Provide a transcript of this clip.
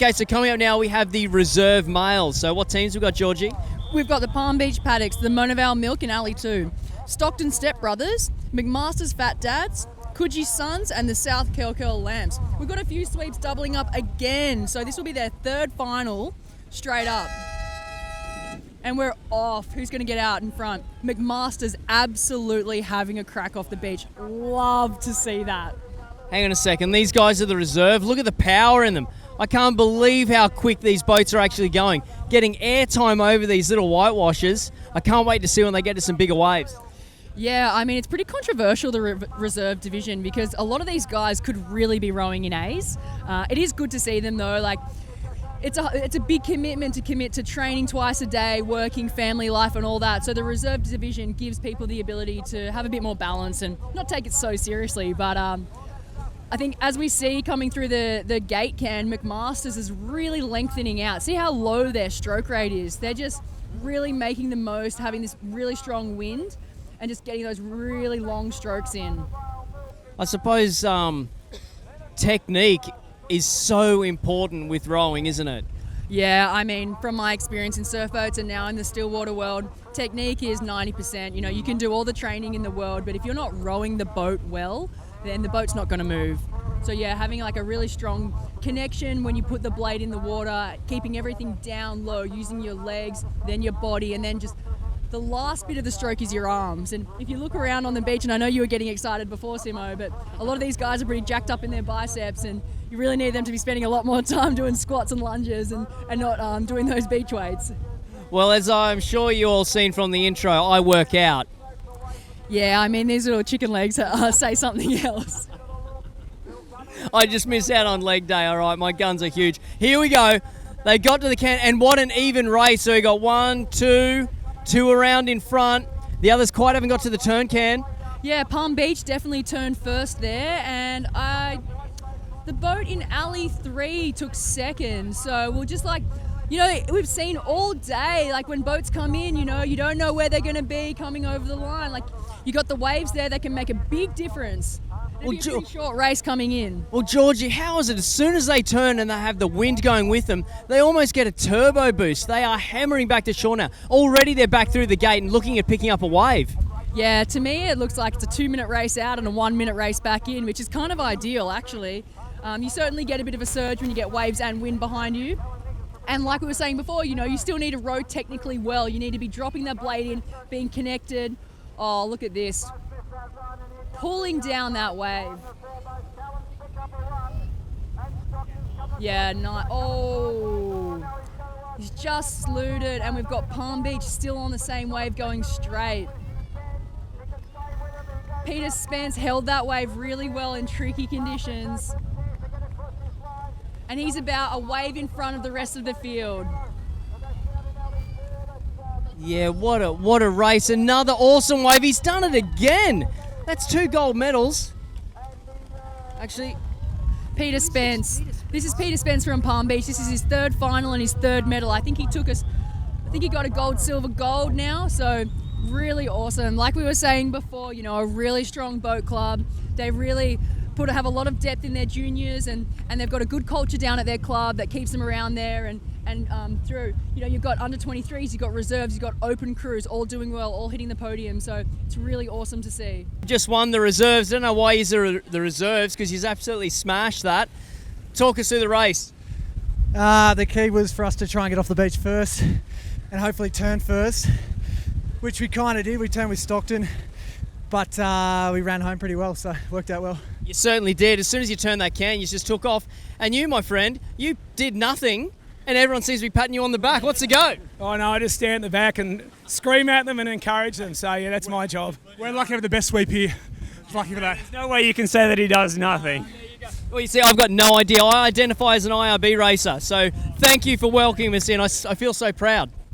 Okay, so coming up now, we have the reserve males. So what teams we've got, Georgie? We've got the Palm Beach Paddocks, the Monavale Milk and Alley 2, Stockton Step Brothers, McMaster's Fat Dads, Coogee Sons, and the South Curl Lambs. We've got a few sweeps doubling up again, so this will be their third final straight up. And we're off. Who's going to get out in front? McMaster's absolutely having a crack off the beach. Love to see that. Hang on a second. These guys are the reserve. Look at the power in them. I can't believe how quick these boats are actually going. Getting airtime over these little whitewashers. I can't wait to see when they get to some bigger waves. Yeah, I mean, it's pretty controversial, the reserve division, because a lot of these guys could really be rowing in A's. It is good to see them, though. Like, it's a big commitment to commit to training twice a day, working, family life and all that. So the reserve division gives people the ability to have a bit more balance and not take it so seriously. But I think as we see coming through the gate can, McMaster's is really lengthening out. See how low their stroke rate is. They're just really making the most, having this really strong wind and just getting those really long strokes in. I suppose technique is so important with rowing, isn't it? Yeah, I mean, from my experience in surf boats and now in the stillwater world, technique is 90%. You know, you can do all the training in the world, but if you're not rowing the boat well, then the boat's not going to move. So yeah, having like a really strong connection when you put the blade in the water, keeping everything down low, using your legs, then your body, and then just the last bit of the stroke is your arms. And if you look around on the beach, and I know you were getting excited before, Simo, but a lot of these guys are pretty jacked up in their biceps, and you really need them to be spending a lot more time doing squats and lunges and not doing those beach weights. Well, as I'm sure you all seen from the intro, I work out. Yeah, I mean, these little chicken legs say something else. I just miss out on leg day, all right? My guns are huge. Here we go. They got to the can, and what an even race. So we got two around in front. The others quite haven't got to the turn can. Yeah, Palm Beach definitely turned first there, and the boat in Alley 3 took second. So we'll just we've seen all day, like when boats come in, you don't know where they're going to be coming over the line. Like, you got the waves there that can make a big difference. It'll be a pretty short race coming in. Well, Georgie, how is it? As soon as they turn and they have the wind going with them, they almost get a turbo boost. They are hammering back to shore now. Already they're back through the gate and looking at picking up a wave. Yeah, to me it looks like it's a 2-minute race out and a 1-minute race back in, which is kind of ideal, actually. You certainly get a bit of a surge when you get waves and wind behind you. And like we were saying before, you still need to row technically well. You need to be dropping that blade in, being connected. Oh, look at this. Pulling down that wave. Yeah, oh. He's just slewed it, and we've got Palm Beach still on the same wave going straight. Peter Spence held that wave really well in tricky conditions. And he's about a wave in front of the rest of the field. Yeah, what a race. Another awesome wave. He's done it again. That's 2 gold medals. Actually, Peter Spence. This is Peter Spence from Palm Beach. This is his third final and his third medal. I think he got a gold, silver, gold now. So really awesome. Like we were saying before, a really strong boat club. They really have a lot of depth in their juniors, and they've got a good culture down at their club that keeps them around there, and through, you've got under 23s, you've got reserves, you've got open crews, all doing well, all hitting the podium. So it's really awesome to see. Just won the reserves. Don't know why he's the reserves, because he's absolutely smashed that. Talk us through the race. The key was for us to try and get off the beach first and hopefully turn first, which we kind of did. We turned with Stockton, but we ran home pretty well, so it worked out well. You certainly did. As soon as you turned that can, you just took off. And you, my friend, you did nothing, and everyone seems to be patting you on the back. What's the go? Oh no, I just stand at the back and scream at them and encourage them. So yeah, that's my job. We're lucky to have the best sweep here. Lucky for that. There's no way you can say that he does nothing. Well, you see, I've got no idea. I identify as an IRB racer, so thank you for welcoming us in. I feel so proud.